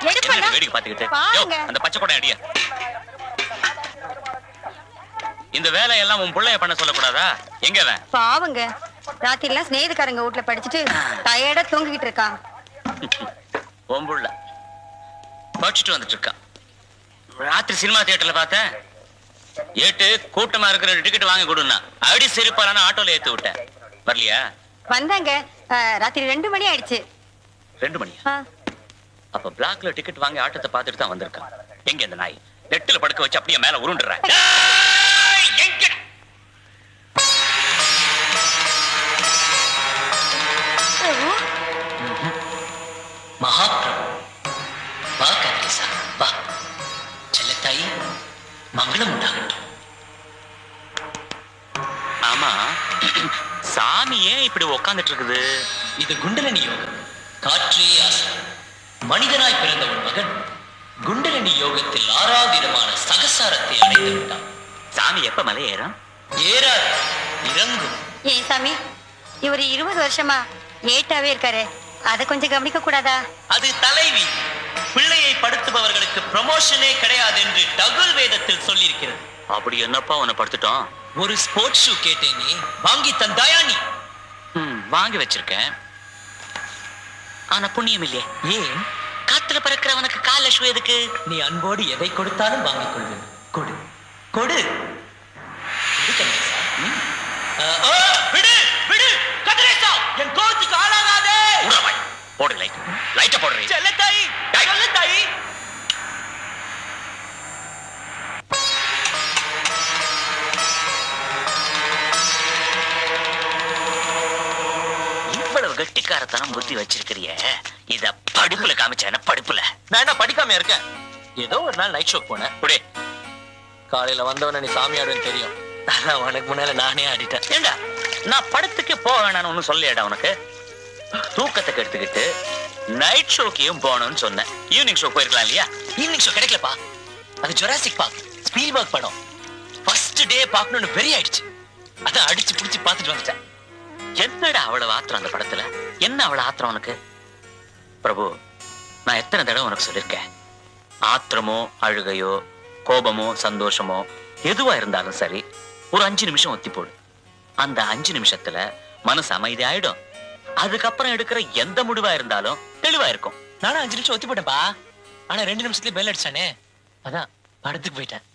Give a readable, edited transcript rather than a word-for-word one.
வேடிக்கை பாத்துக்கிட்டு அந்த பச்சை கொடை அடியா. இந்த வேலையெல்லாம் உன் பிள்ளைய பண்ண சொல்லக்கூடாதா? எங்க பாவங்க ராத்திரி எல்லாம் ஸ்நேகிதக்காரங்க வீட்டுல படிச்சுட்டு டயர்டா தூங்கிட்டு இருக்கான். உன் புள்ள படிச்சுட்டு வந்துட்டு இருக்கான். ராத்திரி சினிமா தியேட்டர்ல பார்த்தேன். ஏட்டு கூட்டமா இருக்கிற டிக்கெட் வாங்கி கொடுனா அடி செருப்பாலான ஆட்டோல ஏத்து விட்டேன். வரலையா? வந்தாங்க. ராத்திரி 2 மணி ஆயிடுச்சு. 2 மணியா? அப்ப பிளாக்ல டிக்கெட் வாங்கி ஆட்டத்தை பார்த்துட்டு தான் வந்திருக்கான். எங்க இந்த நாய் நெட்டில படுக்க வச்சு அப்படியே மேல உருண்டுறேன். மகாபிரபு வா கதிரேசா வா. செல்லத்தாயி மங்களம் உண்டாகட்டும். ஆமா, சாமி ஏன் இப்படி உக்காந்துட்டு இருக்குது? இது குண்டலினி யோகம். காற்றே ஆசனம். மனிதனாய் பிறந்த ஒரு மகன் குண்டலினி யோகத்தில் 6வது இடமான சகசாரத்தை அடைந்து விட்டான். சாமி எப்ப மலை ஏறும்? ஏறாது, இறங்கும். ஏன் சாமி, இவரு 20 வருஷமா ஏட்டாவே இருக்காரு, அத கொஞ்சம் கவனிக்க கூடாதா? அது தலைவி. பிள்ளையை படுத்துபவர்களுக்கு ப்ரமோஷனே கிடையாது என்று டகுல் வேதத்தில் சொல்லியிருக்கிறது. அப்படி என்னப்பா உன்னை படுத்துட்டோம்? ஒரு ஸ்போர்ட்ஸ் ஷூ கேட்டேனே, வாங்கி தந்தாயா நீ? வாங்கி வச்சிருக்கேன். ஆனா புண்ணியம் இல்லையே. ஏன்? காத்துல பறக்கிறவனுக்கு கால ஷூ எதுக்கு? நீ அன்போடு எதை கொடுத்தாலும் வாங்கிக் கொள்வேன். கொடு கொடு. விடு விடு கதிரேசா, என் கோபத்துக்கு ஆளாகாதே. போடு லைட். லைட்ட போடுறீ. செல்லத்தாயி, செல்லத்தாயி. இவ்வளவு கெட்டிக்காரத்தனம் புத்தி வச்சிருக்கிறிய, இத படிப்புல காமிச்சேன. படிப்புல நான் என்ன படிக்காம இருக்கேன்? ஏதோ ஒரு நாள் நைட் ஷோ போனேன். காலையில வந்தவன நீ சாமி ஆடுன்னு தெரியும். அதான் உனக்கு முன்னால நானே ஆடிட்டேன். ஏண்டா நான் படத்துக்கே போக வேணான்னு ஒன்னும் சொல்லியடா உனக்கு? தூக்கத்தை கெடுத்துக்கிட்டு நைட் ஷோக்கையும் போகணும்னு சொன்னேன். ஈவினிங் ஷோ போயிருக்கலாம் இல்லையா? ஈவினிங் ஷோ கிடைக்கலப்பா. அது ஜுராசிக் பார்க், ஸ்பீல்பர்க் படம். ஃபர்ஸ்ட் டே பார்க்கணும்னு வெறி ஆயிடுச்சு. அதான் அடிச்சு புடிச்சு பார்த்துட்டு வந்துட்டேன். என்னடா அவ்வளவு ஆத்திரம் அந்த படத்துல? என்ன அவ்வளவு ஆத்திரம் உனக்கு? பிரபு, நான் எத்தனை தடவை உனக்கு சொல்லியிருக்கேன், ஆத்திரமோ அழுகையோ கோபமோ சந்தோஷமோ எதுவா இருந்தாலும் சரி, ஒரு 5 நிமிஷம் ஒத்தி போடு. அந்த 5 நிமிஷத்துல மனசு அமைதி ஆயிடும். அதுக்கப்புறம் எடுக்கிற எந்த முடிவா இருந்தாலும் தெளிவா இருக்கும். நானும் 5 நிமிஷம் ஒத்தி போட்டேன்ப்பா. ஆனா 2 நிமிஷத்துல பெல் அடிச்சானே, அதான் படத்துக்கு போயிட்டேன்.